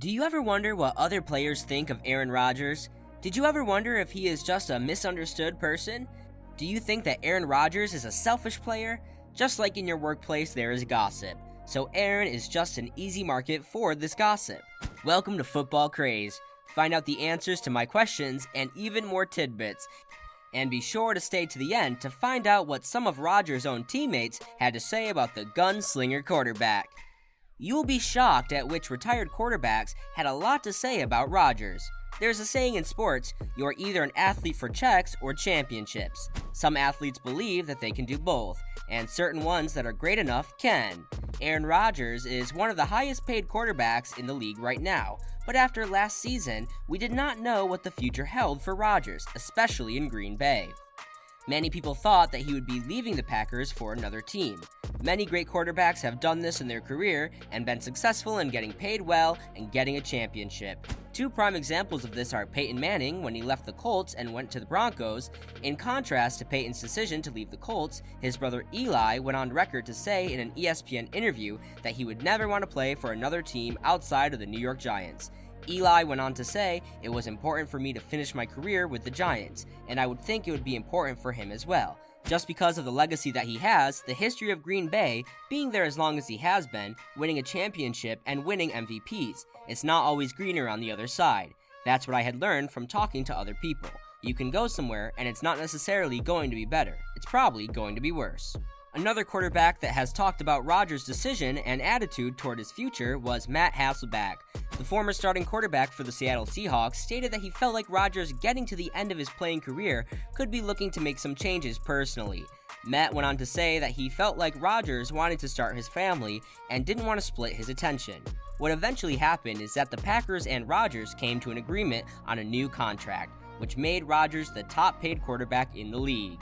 Do you ever wonder what other players think of Aaron Rodgers? Did you ever wonder if he is just a misunderstood person? Do you think that Aaron Rodgers is a selfish player? Just like in your workplace, there is gossip. So Aaron is just an easy market for this gossip. Welcome to Football Craze. Find out the answers to my questions and even more tidbits. And be sure to stay to the end to find out what some of Rodgers' own teammates had to say about the gun-slinger quarterback. You will be shocked at which retired quarterbacks had a lot to say about Rodgers. There's a saying in sports, you're either an athlete for checks or championships. Some athletes believe that they can do both, and certain ones that are great enough can. Aaron Rodgers is one of the highest paid quarterbacks in the league right now, but after last season, we did not know what the future held for Rodgers, especially in Green Bay. Many people thought that he would be leaving the Packers for another team. Many great quarterbacks have done this in their career and been successful in getting paid well and getting a championship. Two prime examples of this are Peyton Manning when he left the Colts and went to the Broncos. In contrast to Peyton's decision to leave the Colts, his brother Eli went on record to say in an ESPN interview that he would never want to play for another team outside of the New York Giants. Eli went on to say, "It was important for me to finish my career with the Giants, and I would think it would be important for him as well. Just because of the legacy that he has, the history of Green Bay, being there as long as he has been, winning a championship and winning MVPs. It's not always greener on the other side. That's what I had learned from talking to other people. You can go somewhere and it's not necessarily going to be better. It's probably going to be worse." Another quarterback that has talked about Rodgers' decision and attitude toward his future was Matt Hasselbeck. The former starting quarterback for the Seattle Seahawks stated that he felt like Rodgers, getting to the end of his playing career, could be looking to make some changes personally. Matt went on to say that he felt like Rodgers wanted to start his family and didn't want to split his attention. What eventually happened is that the Packers and Rodgers came to an agreement on a new contract, which made Rodgers the top-paid quarterback in the league.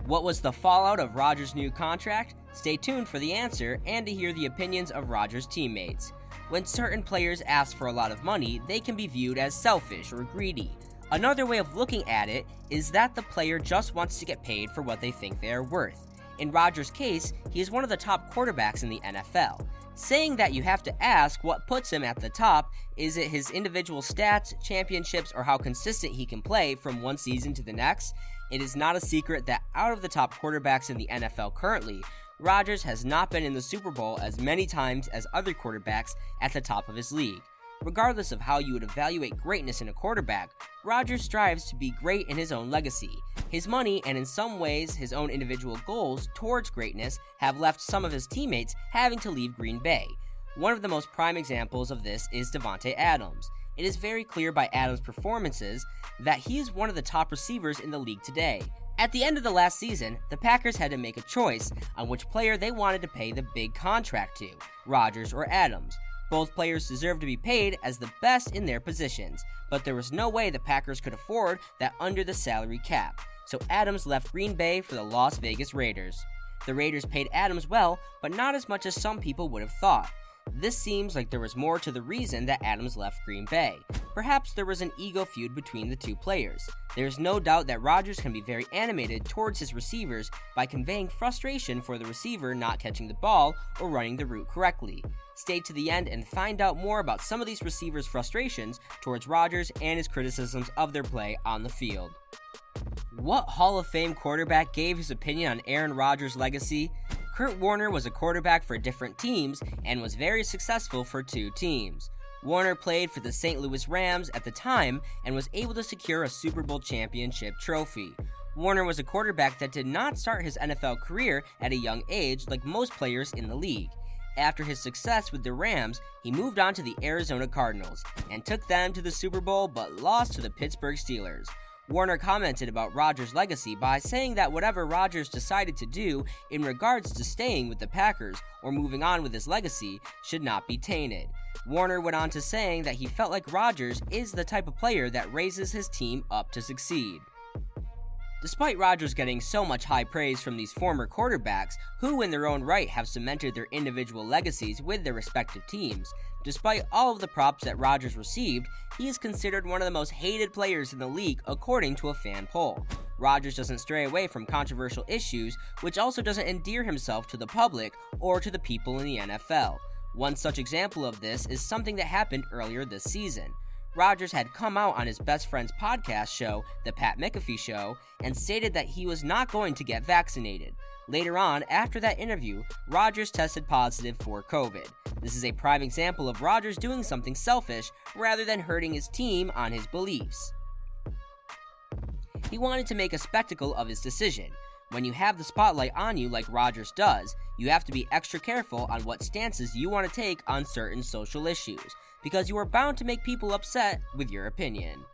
What was the fallout of Rodgers' new contract? Stay tuned for the answer and to hear the opinions of Rodgers' teammates. When certain players ask for a lot of money, they can be viewed as selfish or greedy. Another way of looking at it is that the player just wants to get paid for what they think they are worth. In Rodgers' case, he is one of the top quarterbacks in the NFL. Saying that you have to ask what puts him at the top, is it his individual stats, championships, or how consistent he can play from one season to the next? It is not a secret that out of the top quarterbacks in the NFL currently, Rodgers has not been in the Super Bowl as many times as other quarterbacks at the top of his league. Regardless of how you would evaluate greatness in a quarterback, Rodgers strives to be great in his own legacy. His money, and in some ways his own individual goals towards greatness, have left some of his teammates having to leave Green Bay. One of the most prime examples of this is Davante Adams. It is very clear by Adams' performances that he is one of the top receivers in the league today. At the end of the last season, the Packers had to make a choice on which player they wanted to pay the big contract to, Rodgers or Adams. Both players deserve to be paid as the best in their positions, but there was no way the Packers could afford that under the salary cap, so Adams left Green Bay for the Las Vegas Raiders. The Raiders paid Adams well, but not as much as some people would have thought. This seems like there was more to the reason that Adams left Green Bay. Perhaps there was an ego feud between the two players. There is no doubt that Rodgers can be very animated towards his receivers by conveying frustration for the receiver not catching the ball or running the route correctly. Stay to the end and find out more about some of these receivers' frustrations towards Rodgers and his criticisms of their play on the field. What Hall of Fame quarterback gave his opinion on Aaron Rodgers' legacy? Kurt Warner was a quarterback for different teams and was very successful for two teams. Warner played for the St. Louis Rams at the time and was able to secure a Super Bowl championship trophy. Warner was a quarterback that did not start his NFL career at a young age like most players in the league. After his success with the Rams, he moved on to the Arizona Cardinals and took them to the Super Bowl but lost to the Pittsburgh Steelers. Warner commented about Rodgers' legacy by saying that whatever Rodgers decided to do in regards to staying with the Packers or moving on with his legacy should not be tainted. Warner went on to saying that he felt like Rodgers is the type of player that raises his team up to succeed. Despite Rodgers getting so much high praise from these former quarterbacks, who in their own right have cemented their individual legacies with their respective teams, despite all of the props that Rodgers received, he is considered one of the most hated players in the league according to a fan poll. Rodgers doesn't stray away from controversial issues, which also doesn't endear himself to the public or to the people in the NFL. One such example of this is something that happened earlier this season. Rodgers had come out on his best friend's podcast show, The Pat McAfee Show, and stated that he was not going to get vaccinated. Later on, after that interview, Rodgers tested positive for COVID. This is a prime example of Rodgers doing something selfish rather than hurting his team on his beliefs. He wanted to make a spectacle of his decision. When you have the spotlight on you like Rodgers does, you have to be extra careful on what stances you want to take on certain social issues, because you are bound to make people upset with your opinion.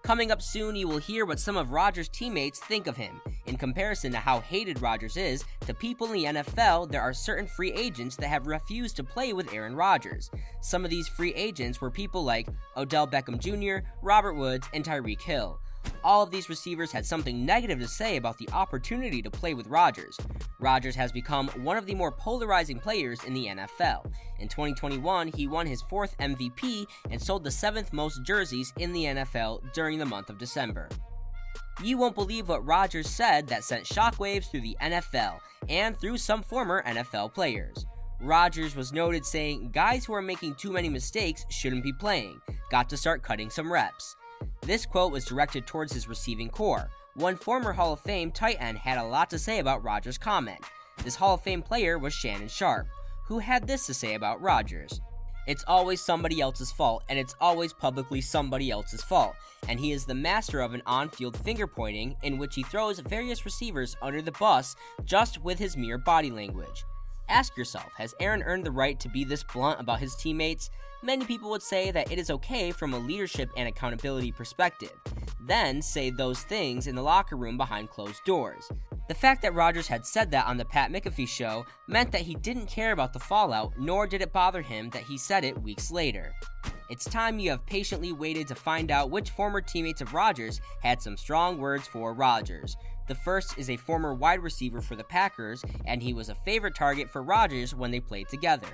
Coming up soon, you will hear what some of Rodgers' teammates think of him. In comparison to how hated Rodgers is, to people in the NFL, there are certain free agents that have refused to play with Aaron Rodgers. Some of these free agents were people like Odell Beckham Jr., Robert Woods, and Tyreek Hill. All of these receivers had something negative to say about the opportunity to play with Rodgers. Rodgers has become one of the more polarizing players in the NFL. In 2021, he won his 4th MVP and sold the 7th most jerseys in the NFL during the month of December. You won't believe what Rodgers said that sent shockwaves through the NFL and through some former NFL players. Rodgers was noted saying, "Guys who are making too many mistakes shouldn't be playing. Got to start cutting some reps." This quote was directed towards his receiving core. One former Hall of Fame tight end had a lot to say about Rodgers' comment. This Hall of Fame player was Shannon Sharpe, who had this to say about Rodgers. "It's always somebody else's fault, and it's always publicly somebody else's fault, and he is the master of an on-field finger-pointing in which he throws various receivers under the bus just with his mere body language. Ask yourself, has Aaron earned the right to be this blunt about his teammates? Many people would say that it is okay from a leadership and accountability perspective, then say those things in the locker room behind closed doors. The fact that Rodgers had said that on the Pat McAfee Show meant that he didn't care about the fallout, nor did it bother him that he said it weeks later. It's time you have patiently waited to find out which former teammates of Rodgers had some strong words for Rodgers. The first is a former wide receiver for the Packers, and he was a favorite target for Rodgers when they played together.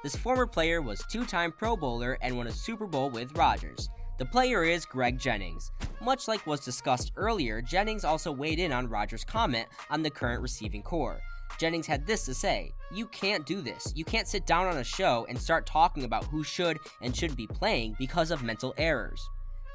This former player was 2-time Pro Bowler and won a Super Bowl with Rodgers. The player is Greg Jennings. Much like was discussed earlier, Jennings also weighed in on Rodgers' comment on the current receiving core. Jennings had this to say, "You can't do this. You can't sit down on a show and start talking about who should and shouldn't be playing because of mental errors."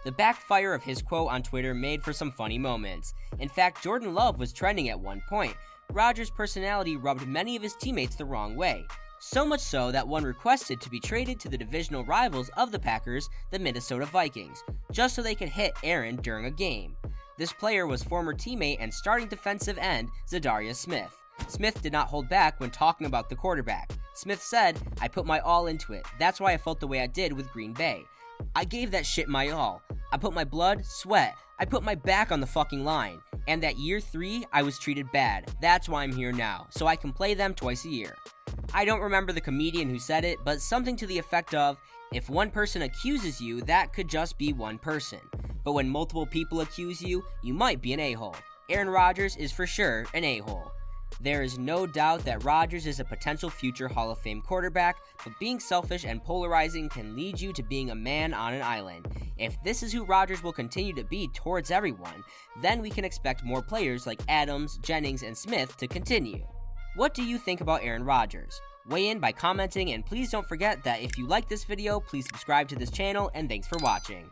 The backfire of his quote on Twitter made for some funny moments. In fact, Jordan Love was trending at one point. Rodgers' personality rubbed many of his teammates the wrong way. So much so that one requested to be traded to the divisional rivals of the Packers, the Minnesota Vikings, just so they could hit Aaron during a game. This player was former teammate and starting defensive end Zadarius Smith. Smith did not hold back when talking about the quarterback. Smith said, "I put my all into it. That's why I felt the way I did with Green Bay. I gave that shit my all. I put my blood, sweat, I put my back on the fucking line. And that year 3, I was treated bad. That's why I'm here now, so I can play them twice a year." I don't remember the comedian who said it, but something to the effect of, if one person accuses you, that could just be one person. But when multiple people accuse you, you might be an a-hole. Aaron Rodgers is for sure an a-hole. There is no doubt that Rodgers is a potential future Hall of Fame quarterback, but being selfish and polarizing can lead you to being a man on an island. If this is who Rodgers will continue to be towards everyone, then we can expect more players like Adams, Jennings, and Smith to continue. What do you think about Aaron Rodgers? Weigh in by commenting, and please don't forget that if you like this video, please subscribe to this channel, and thanks for watching.